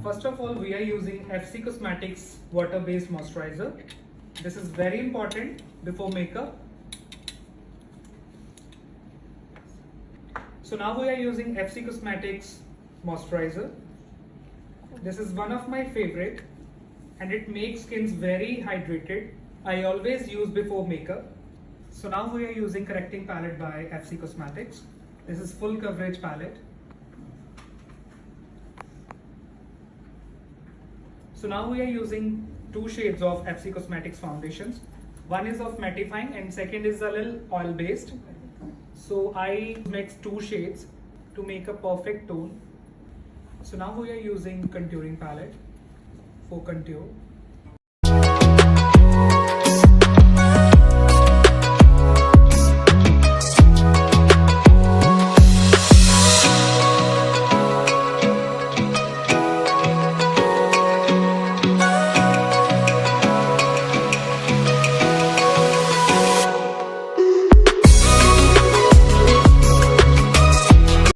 First of all, we are using FC Cosmetics water-based moisturizer. This is very important before makeup. So now we are using FC Cosmetics moisturizer. This is one of my favorite and it makes skins very hydrated. I always use before makeup. So now we are using correcting palette by FC Cosmetics. This is full coverage palette. So now we are using two shades of FC Cosmetics foundations. One is of mattifying and second is a little oil based. So I mixed two shades to make a perfect tone. So now we are using contouring palette for contour.